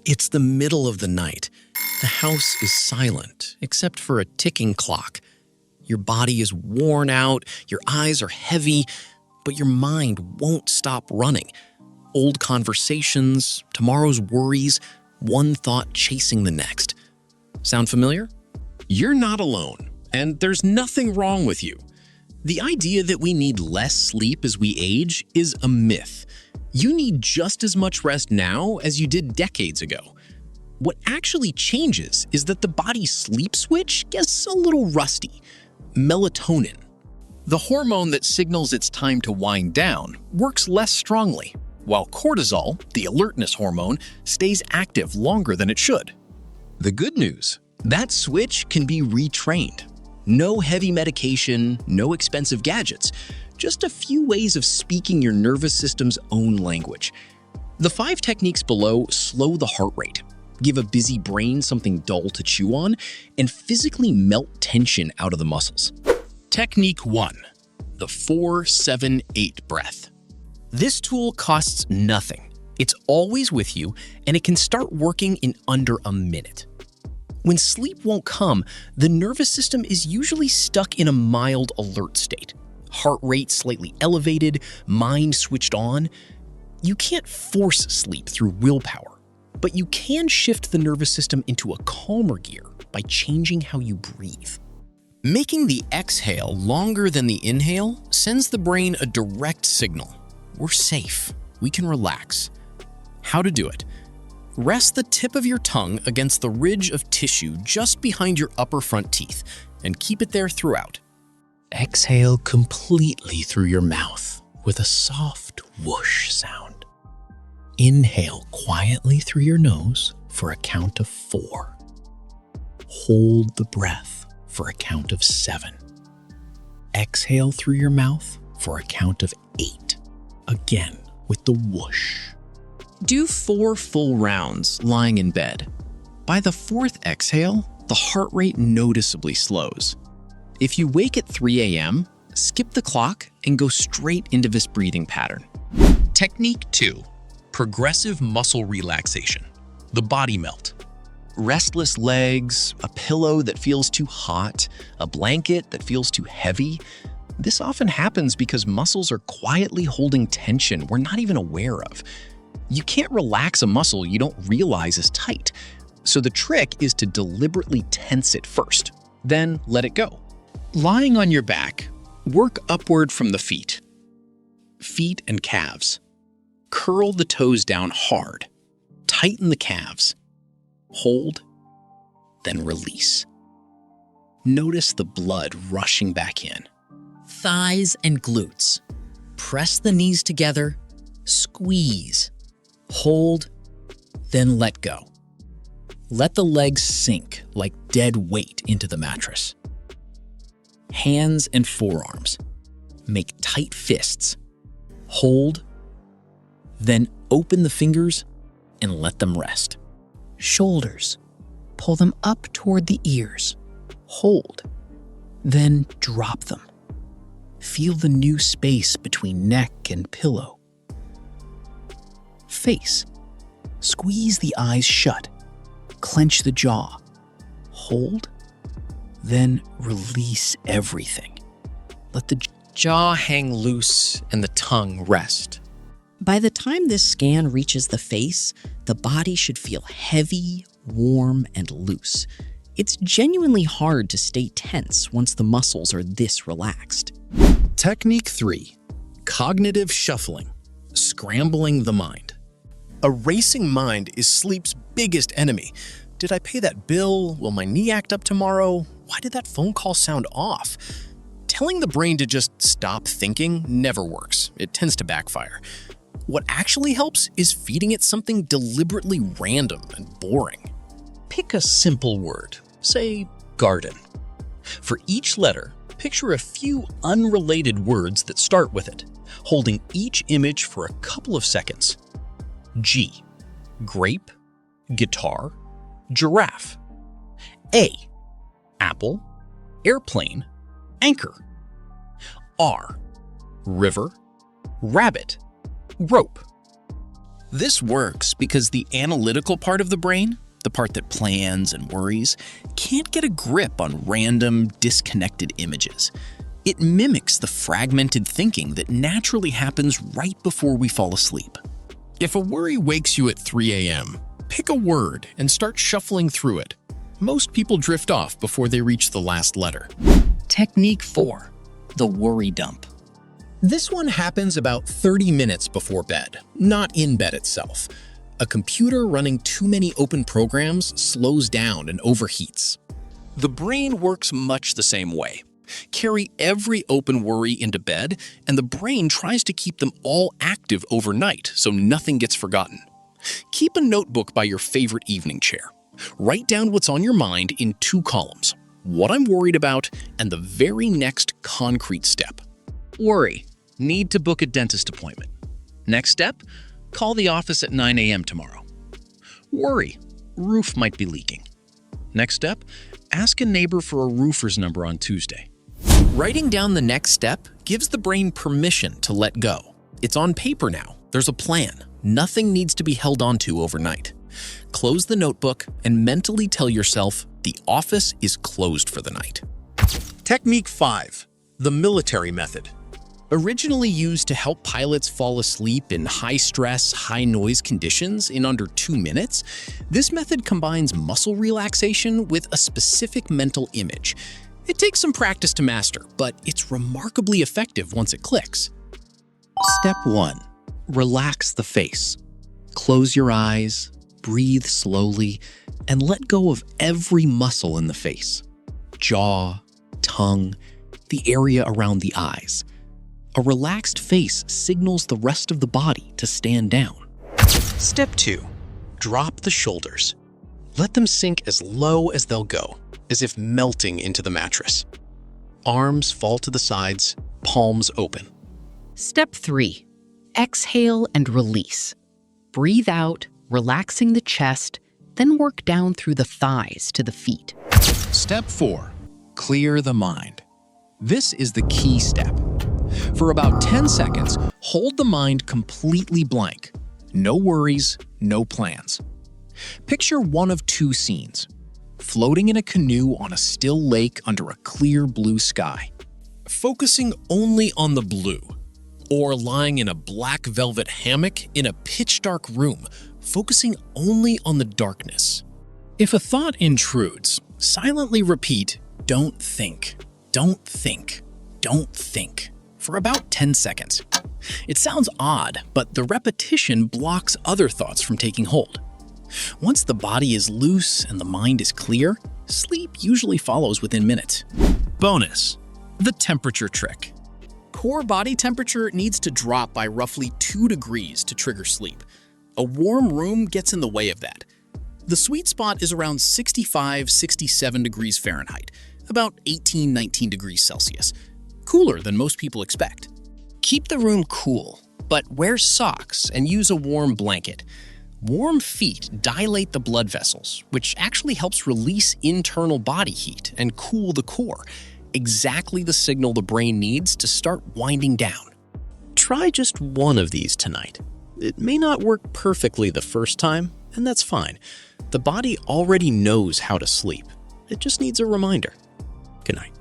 It's the middle of the night. The house is silent, except for a ticking clock. Your body is worn out, your eyes are heavy, but your mind won't stop running. Old conversations, tomorrow's worries, one thought chasing the next. Sound familiar? You're not alone, and there's nothing wrong with you. The idea that we need less sleep as we age is a myth. You need just as much rest now as you did decades ago. What actually changes is that the body's sleep switch gets a little rusty. Melatonin, the hormone that signals it's time to wind down, works less strongly, while cortisol, the alertness hormone, stays active longer than it should. The good news, that switch can be retrained. No heavy medication, no expensive gadgets, just a few ways of speaking your nervous system's own language. The 5 techniques below slow the heart rate, give a busy brain something dull to chew on, and physically melt tension out of the muscles. Technique 1. The 4-7-8 breath. This tool costs nothing. It's always with you, and it can start working in under a minute. When sleep won't come, the nervous system is usually stuck in a mild alert state. Heart rate slightly elevated, mind switched on. You can't force sleep through willpower, but you can shift the nervous system into a calmer gear by changing how you breathe. Making the exhale longer than the inhale sends the brain a direct signal. We're safe. We can relax. How to do it? Rest the tip of your tongue against the ridge of tissue just behind your upper front teeth and keep it there throughout. Exhale completely through your mouth with a soft whoosh sound. Inhale quietly through your nose for a count of 4. Hold the breath for a count of 7. Exhale through your mouth for a count of 8. Again with the whoosh. Do 4 full rounds lying in bed. By the 4th exhale, the heart rate noticeably slows. If you wake at 3 a.m., skip the clock and go straight into this breathing pattern. Technique 2. Progressive muscle relaxation. The body melt. Restless legs, a pillow that feels too hot, a blanket that feels too heavy. This often happens because muscles are quietly holding tension we're not even aware of. You can't relax a muscle you don't realize is tight. So the trick is to deliberately tense it first, then let it go. Lying on your back, work upward from the feet. Feet and calves. Curl the toes down hard. Tighten the calves. Hold, then release. Notice the blood rushing back in. Thighs and glutes. Press the knees together. Squeeze. Hold, then let go. Let the legs sink like dead weight into the mattress. Hands and forearms. Make tight fists. Hold, then open the fingers and let them rest. Shoulders. Pull them up toward the ears. Hold, then drop them. Feel the new space between neck and pillow. Face. Squeeze the eyes shut. Clench the jaw. Hold, then release everything. Let the jaw hang loose and the tongue rest. By the time this scan reaches the face, the body should feel heavy, warm, and loose. It's genuinely hard to stay tense once the muscles are this relaxed. Technique 3. Cognitive shuffling. Scrambling the mind. A racing mind is sleep's biggest enemy. Did I pay that bill? Will my knee act up tomorrow? Why did that phone call sound off? Telling the brain to just stop thinking never works. It tends to backfire. What actually helps is feeding it something deliberately random and boring. Pick a simple word, say garden. For each letter, picture a few unrelated words that start with it, holding each image for a couple of seconds. G. Grape, guitar, giraffe. A. Apple, airplane, anchor. R. River, rabbit, rope. This works because the analytical part of the brain, the part that plans and worries, can't get a grip on random, disconnected images. It mimics the fragmented thinking that naturally happens right before we fall asleep. If a worry wakes you at 3 a.m., pick a word and start shuffling through it. Most people drift off before they reach the last letter. Technique 4. The worry dump. This one happens about 30 minutes before bed, not in bed itself. A computer running too many open programs slows down and overheats. The brain works much the same way. Carry every open worry into bed, and the brain tries to keep them all active overnight so nothing gets forgotten. Keep a notebook by your favorite evening chair. Write down what's on your mind in 2 columns: what I'm worried about and the very next concrete step. Worry. Need to book a dentist appointment. Next step, call the office at 9 a.m. tomorrow. Worry. Roof might be leaking. Next step, ask a neighbor for a roofer's number on Tuesday. Writing down the next step gives the brain permission to let go. It's on paper now. There's a plan. Nothing needs to be held onto overnight. Close the notebook and mentally tell yourself the office is closed for the night. Technique 5. The military method. Originally used to help pilots fall asleep in high-stress, high-noise conditions in under 2 minutes, this method combines muscle relaxation with a specific mental image. It takes some practice to master, but it's remarkably effective once it clicks. Step 1. Relax the face. Close your eyes, breathe slowly, and let go of every muscle in the face. Jaw, tongue, the area around the eyes. A relaxed face signals the rest of the body to stand down. Step 2. Drop the shoulders. Let them sink as low as they'll go, as if melting into the mattress. Arms fall to the sides, palms open. Step 3. Exhale and release. Breathe out, relaxing the chest, then work down through the thighs to the feet. Step 4. Clear the mind. This is the key step. For about 10 seconds, hold the mind completely blank. No worries, no plans. Picture one of 2 scenes: floating in a canoe on a still lake under a clear blue sky, focusing only on the blue, or lying in a black velvet hammock in a pitch-dark room, focusing only on the darkness. If a thought intrudes, silently repeat, "Don't think, don't think, don't think," for about 10 seconds. It sounds odd, but the repetition blocks other thoughts from taking hold. Once the body is loose and the mind is clear, sleep usually follows within minutes. Bonus: the temperature trick. Core body temperature needs to drop by roughly 2 degrees to trigger sleep. A warm room gets in the way of that. The sweet spot is around 65-67 degrees Fahrenheit, about 18-19 degrees Celsius. Cooler than most people expect. Keep the room cool, but wear socks and use a warm blanket. Warm feet dilate the blood vessels, which actually helps release internal body heat and cool the core, exactly the signal the brain needs to start winding down. Try just one of these tonight. It may not work perfectly the first time, and that's fine. The body already knows how to sleep. It just needs a reminder. Good night.